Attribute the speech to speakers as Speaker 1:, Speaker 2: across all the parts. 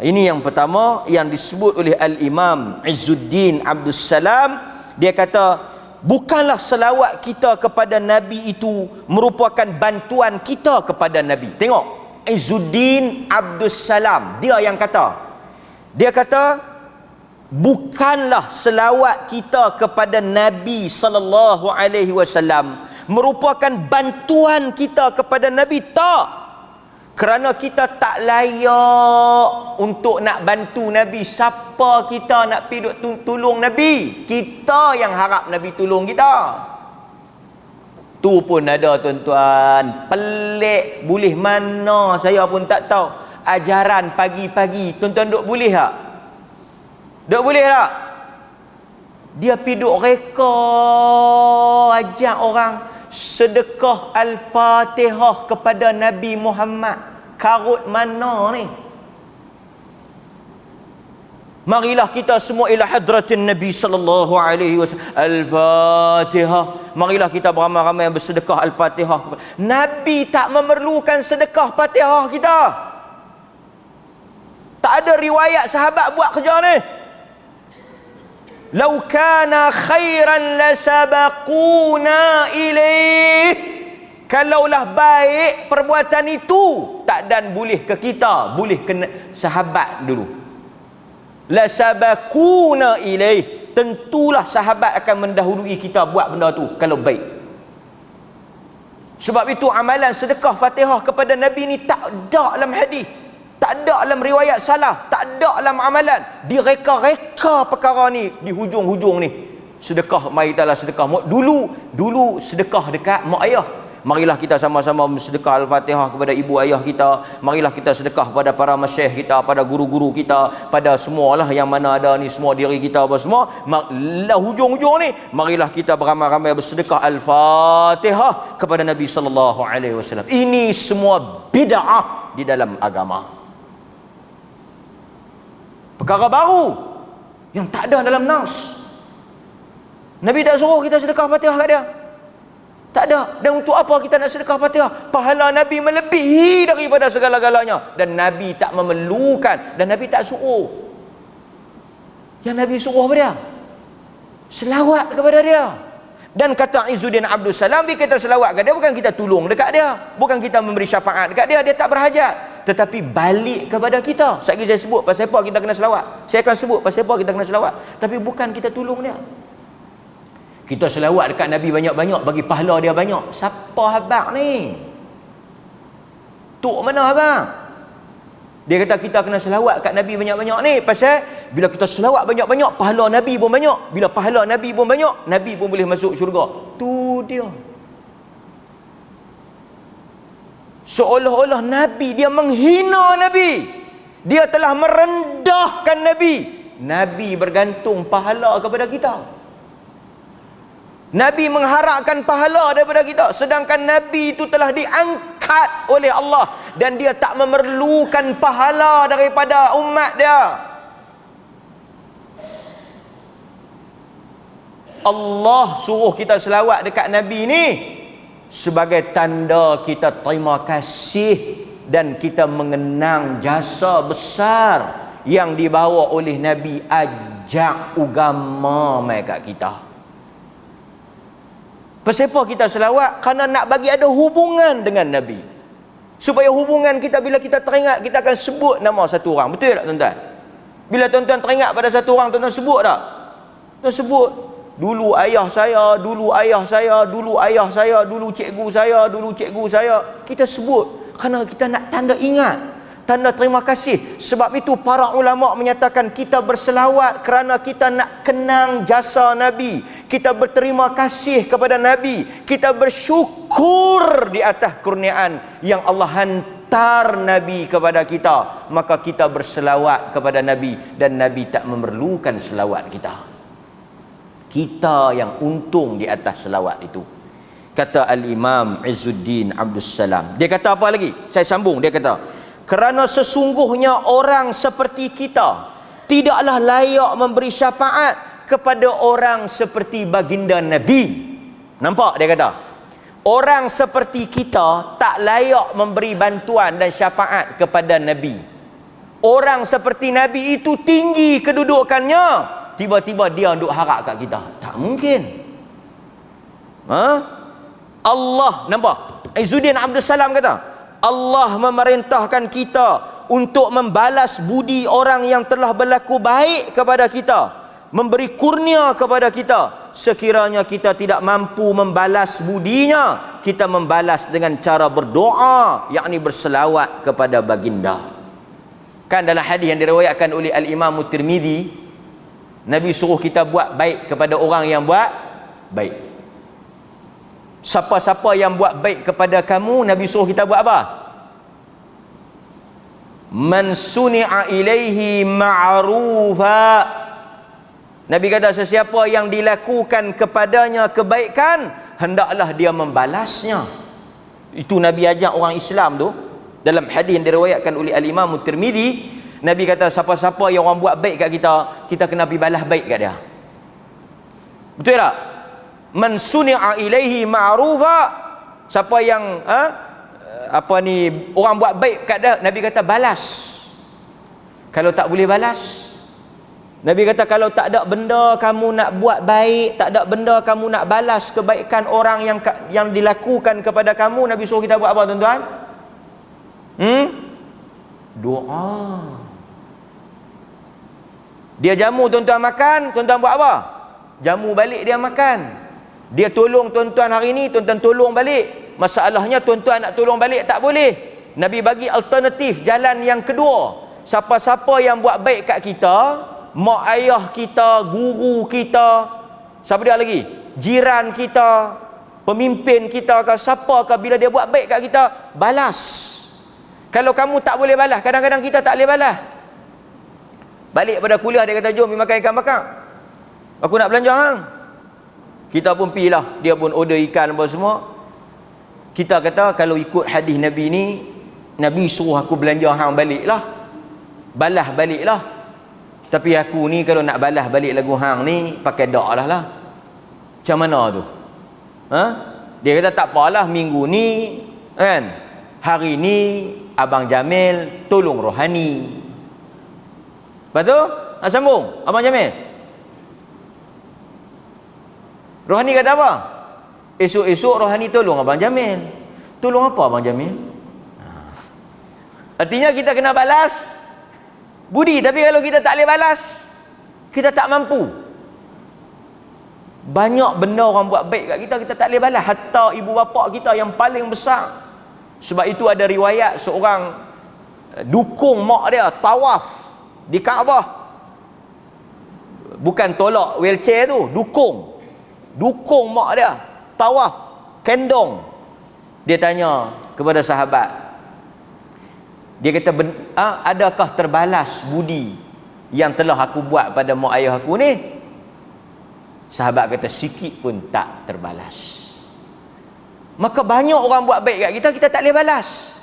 Speaker 1: Ini yang pertama yang disebut oleh Al-Imam Izzuddin Abdus Salam. Dia kata, bukanlah selawat kita kepada Nabi itu merupakan bantuan kita kepada Nabi. Tengok, Izzuddin Abdus Salam, dia yang kata. Dia kata, bukanlah selawat kita kepada Nabi sallallahu alaihi wasallam merupakan bantuan kita kepada Nabi. Tak. Kerana kita tak layak untuk nak bantu Nabi. Siapa kita nak pergi tolong Nabi? Kita yang harap Nabi tolong kita. Tu pun ada tuan-tuan. Pelik boleh mana saya pun tak tahu. Ajaran pagi-pagi. Tuan-tuan duk boleh tak? Duk boleh tak? Dia pergi duk reka ajak orang sedekah Al-Fatihah kepada Nabi Muhammad. Karut mana ni? Marilah kita semua ila hadratin Nabi sallallahu alaihi wasallam. Al-Fatihah. Marilah kita beramai-ramai bersedekah Al-Fatihah. Nabi tak memerlukan sedekah Fatihah kita. Tak ada riwayat sahabat buat kerja ni. Lau kana khairan lasabaquna ilaih. Kalaulah baik perbuatan itu, tak dan boleh ke kita, boleh ke sahabat dulu. Lasabaquna ilaih. Tentulah sahabat akan mendahului kita buat benda tu kalau baik. Sebab itu amalan sedekah Fatihah kepada Nabi ni tak ada dalam hadis. Tak ada dalam riwayat salah, tak ada dalam amalan. Direka-reka perkara ni di hujung-hujung ni. Sedekah, marilah sedekah. Dulu sedekah dekat mak ayah. Marilah kita sama-sama bersedekah Al-Fatihah kepada ibu ayah kita. Marilah kita sedekah pada para masyayikh kita, pada guru-guru kita, pada semualah yang mana ada ni, semua diri kita apa semua. Hujung-hujung ni, marilah kita beramai-ramai bersedekah Al-Fatihah kepada Nabi sallallahu alaihi wasallam. Ini semua bid'ah di dalam agama. Perkara baru yang tak ada dalam nas. Nabi tak suruh kita sedekah Fatihah kat dia. Tak ada. Dan untuk apa kita nak sedekah Fatihah? Pahala Nabi melebihi daripada segala-galanya. Dan Nabi tak memerlukan. Dan Nabi tak suruh. Yang Nabi suruh apa dia? Selawat kepada dia. Dan kata Izzuddin Abdul Salam, bila kita selawat ke dia, bukan kita tolong dekat dia. Bukan kita memberi syafaat dekat dia. Dia tak berhajat. Tetapi balik kepada kita. Sekali saya sebut pasal apa kita kena selawat. Saya akan sebut pasal apa kita kena selawat. Tapi bukan kita tolong dia. Kita selawat dekat Nabi banyak-banyak, bagi pahala dia banyak. Siapa habaq ni? Tok mana habaq? Dia kata kita kena selawat kat Nabi banyak-banyak ni. Pasal bila kita selawat banyak-banyak, pahala Nabi pun banyak. Bila pahala Nabi pun banyak, Nabi pun boleh masuk syurga. Tu dia. Seolah-olah Nabi, dia menghina Nabi. Dia telah merendahkan Nabi. Nabi bergantung pahala kepada kita. Nabi mengharapkan pahala daripada kita. Sedangkan Nabi itu telah diangkat oleh Allah. Dan dia tak memerlukan pahala daripada umat dia. Allah suruh kita selawat dekat Nabi ni sebagai tanda kita terima kasih dan kita mengenang jasa besar yang dibawa oleh Nabi, ajak agama mai kat kita. Pasal apa kita selawat? Kerana nak bagi ada hubungan dengan Nabi. Supaya hubungan kita, bila kita teringat, kita akan sebut nama satu orang. Betul tak tuan-tuan? Bila tuan-tuan teringat pada satu orang, tuan-tuan sebut tak? Tuan sebut. Dulu ayah saya, dulu ayah saya, dulu ayah saya, dulu cikgu saya, dulu cikgu saya. Kita sebut. Kerana kita nak tanda ingat. Tanda terima kasih. Sebab itu para ulama menyatakan kita berselawat kerana kita nak kenang jasa Nabi. Kita berterima kasih kepada Nabi. Kita bersyukur di atas kurniaan yang Allah hantar Nabi kepada kita. Maka kita berselawat kepada Nabi. Dan Nabi tak memerlukan selawat kita. Kita yang untung di atas selawat itu. Kata Al-Imam Izzuddin Abdul Salam. Dia kata apa lagi? Saya sambung. Dia kata, kerana sesungguhnya orang seperti kita tidaklah layak memberi syafaat kepada orang seperti baginda Nabi. Nampak dia kata? Orang seperti kita tak layak memberi bantuan dan syafaat kepada Nabi. orang seperti Nabi itu tinggi kedudukannya, tiba-tiba dia duk harap kat kita? Tak mungkin. Allah, nampak? Izzuddin Abdul Salam kata, Allah memerintahkan kita untuk membalas budi orang yang telah berlaku baik kepada kita, memberi kurnia kepada kita. Sekiranya kita tidak mampu membalas budinya, kita membalas dengan cara berdoa, yakni berselawat kepada baginda. Kan dalam hadis yang diriwayatkan oleh Al-Imam Tirmizi, Nabi suruh kita buat baik kepada orang yang buat baik. Siapa-siapa yang buat baik kepada kamu, Nabi suruh kita buat apa? Man suni'a ilaihi ma'rufa. Nabi kata, sesiapa yang dilakukan kepadanya kebaikan, hendaklah dia membalasnya. Itu Nabi ajak orang Islam tu. Dalam hadis yang diriwayatkan oleh Al-Imam Tirmizi, Nabi kata, siapa-siapa yang orang buat baik kat kita, kita kena pergi balas baik kat dia. Betul tak? Man suni'a ilaihi ma'rufa. Siapa yang orang buat baik kat dia, Nabi kata balas. Kalau tak boleh balas, Nabi kata kalau tak ada benda kamu nak buat baik, tak ada benda kamu nak balas kebaikan orang yang dilakukan kepada kamu, Nabi suruh kita buat apa, tuan-tuan? Doa. Dia jamu tuan-tuan makan, tuan-tuan buat apa? Jamu balik dia makan. Dia tolong tuan-tuan hari ni, tuan-tuan tolong balik. Masalahnya tuan-tuan nak tolong balik tak boleh. Nabi bagi alternatif, jalan yang kedua. Siapa-siapa yang buat baik kat kita, mak ayah kita, guru kita, siapa dia lagi? Jiran kita, pemimpin kita ke siapa ke, bila dia buat baik kat kita, balas. Kalau kamu tak boleh balas, kadang-kadang kita tak boleh balas. Balik pada kuliah, dia kata, jom pergi makan ikan bakar. Aku nak belanja hang. Kita pun pergi lah. Dia pun order ikan apa semua. Kita kata, kalau ikut hadis Nabi ni, Nabi suruh aku belanja hang balik lah. Balas balik lah. Tapi aku ni kalau nak balas balik lagu hang ni, pakai dak lah. Macam mana tu? Dia kata, tak apalah, minggu ni, kan, hari ni, Abang Jamil tolong rohani. Lepas tu, sambung, Abang Jamil. Rohani kata apa? Esok-esok rohani tolong Abang Jamil. Tolong apa Abang Jamil? Artinya kita kena balas budi. Tapi kalau kita tak boleh balas, kita tak mampu. Banyak benda orang buat baik kat kita, kita tak boleh balas. Hatta ibu bapa kita yang paling besar. Sebab itu ada riwayat seorang dukung mak dia tawaf di Kaabah. Bukan tolak wheelchair tu, dukung mak dia tawaf kendong. Dia tanya kepada sahabat, dia kata, adakah terbalas budi yang telah aku buat pada mak ayah aku ni? Sahabat kata, sikit pun tak terbalas. Maka banyak orang buat baik kat kita, kita tak boleh balas.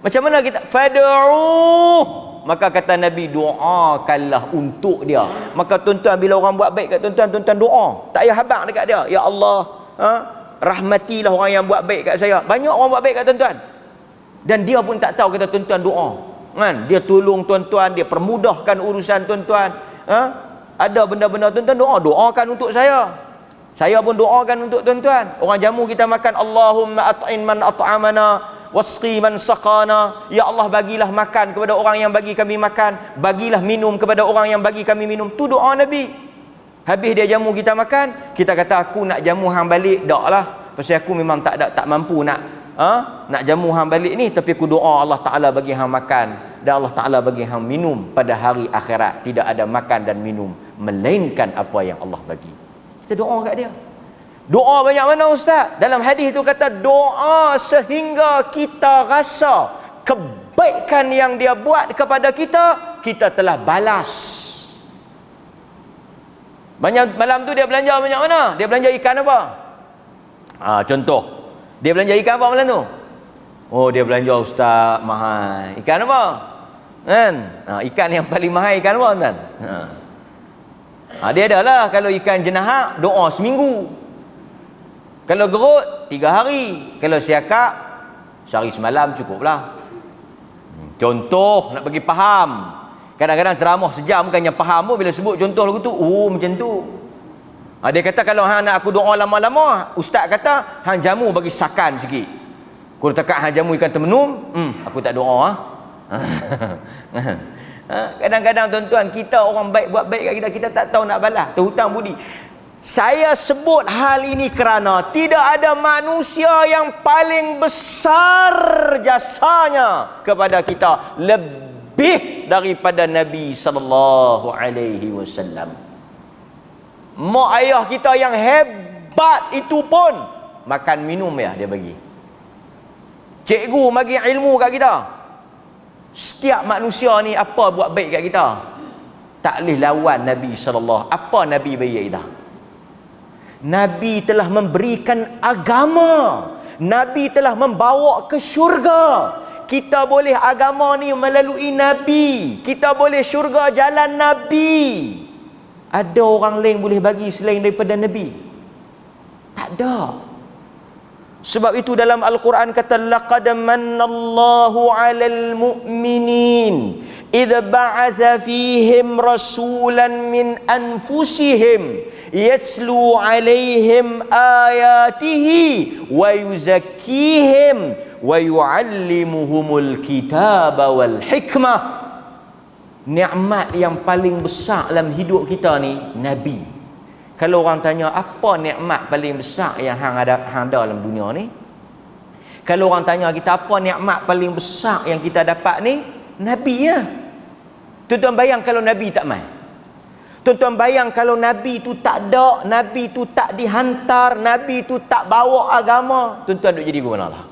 Speaker 1: Macam mana kita? Fad'u. Maka kata Nabi, doakanlah untuk dia. Maka tuan-tuan, bila orang buat baik kat tuan-tuan, tuan-tuan doa. Tak payah habaq dekat dia. Ya Allah, rahmatilah orang yang buat baik kat saya. Banyak orang buat baik kat tuan-tuan. Dan dia pun tak tahu, kata tuan-tuan doa. Kan? Dia tolong tuan-tuan, dia permudahkan urusan tuan-tuan. Ada benda-benda tuan-tuan doakan untuk saya. Saya pun doakan untuk tuan-tuan. Orang jamu kita makan, Allahumma at'in man at'amana wasqi man saqana. Ya Allah, bagilah makan kepada orang yang bagi kami makan, bagilah minum kepada orang yang bagi kami minum. Tu doa Nabi. Habis dia jamu kita makan, kita kata aku nak jamu hang balik, dak lah. Pasal aku memang tak mampu nak jamu hang balik ni, tapi aku doa Allah Taala bagi hang makan dan Allah Taala bagi hang minum pada hari akhirat. Tidak ada makan dan minum melainkan apa yang Allah bagi. Kita doa kat dia. Doa banyak mana ustaz? Dalam hadis itu kata doa sehingga kita rasa kebaikan yang dia buat kepada kita, kita telah balas. Banyak malam tu dia belanja banyak mana? Dia belanja ikan apa? Contoh, dia belanja ikan apa malam tu? Oh, dia belanja ustaz mahal. Ikan apa? Kan? Ikan yang paling mahal ikan apa tuan? Dia adalah kalau ikan jenahak doa seminggu. Kalau gerut 3 hari. Kalau siakak sehari semalam cukuplah. Contoh nak bagi faham. Kadang-kadang ceramah sejam bukannya faham pun bila sebut contoh lagu tu, oh macam tu. Dia kata kalau hang nak aku doa lama-lama, ustaz kata hang jamu bagi sakan sikit. Kalau takat hang jamu ikan termenum, aku tak doa Kadang-kadang tuan-tuan, kita orang baik buat baik kat kita, kita tak tahu nak balas, terhutang budi. Saya sebut hal ini kerana tidak ada manusia yang paling besar jasanya kepada kita lebih daripada Nabi sallallahu alaihi wasallam. Mak ayah kita yang hebat itu pun makan minum ya dia bagi. Cikgu bagi ilmu kat kita. Setiap manusia ni apa buat baik kat kita, tak boleh lawan Nabi sallallahu. Apa Nabi bagi kat kita? Nabi telah memberikan agama. Nabi telah membawa ke syurga. Kita boleh agama ni melalui Nabi. Kita boleh syurga jalan Nabi. Ada orang lain boleh bagi selain daripada Nabi? Tak ada. Sebab itu dalam Al-Quran kata laqad mannallahu 'alal mu'minin idh ba'atha fihim rasulan min anfusihim yatslu 'alaihim ayatihi wa yuzakkihim wa yu'allimuhumul kitaba wal hikmah. Nikmat yang paling besar dalam hidup kita ni Nabi. Kalau orang tanya apa nikmat paling besar yang hang ada dalam dunia ni? Kalau orang tanya kita apa nikmat paling besar yang kita dapat ni? Nabi ya. Tuan-tuan bayang kalau Nabi tak mai. Tuan-tuan bayang kalau Nabi tu tak ada, Nabi tu tak dihantar, Nabi tu tak bawa agama, tuan-tuan duk jadi ke mana lah?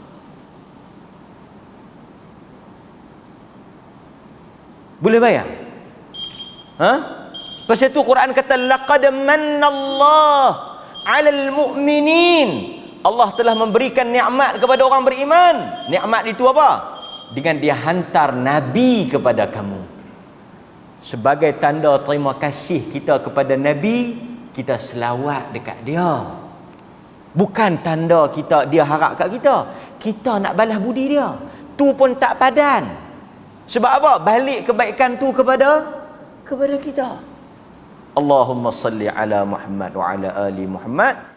Speaker 1: Boleh bayang? Pasal itu Quran kata laqad mannallahu 'alal mu'minin. Allah telah memberikan nikmat kepada orang beriman. Nikmat itu apa? Dengan dia hantar nabi kepada kamu. Sebagai tanda terima kasih kita kepada nabi, kita selawat dekat dia. Bukan tanda kita dia harap kat kita. Kita nak balas budi dia. Tu pun tak padan. Sebab apa? Balik kebaikan tu kepada kita. Allahumma salli ala Muhammad wa ala ali Muhammad.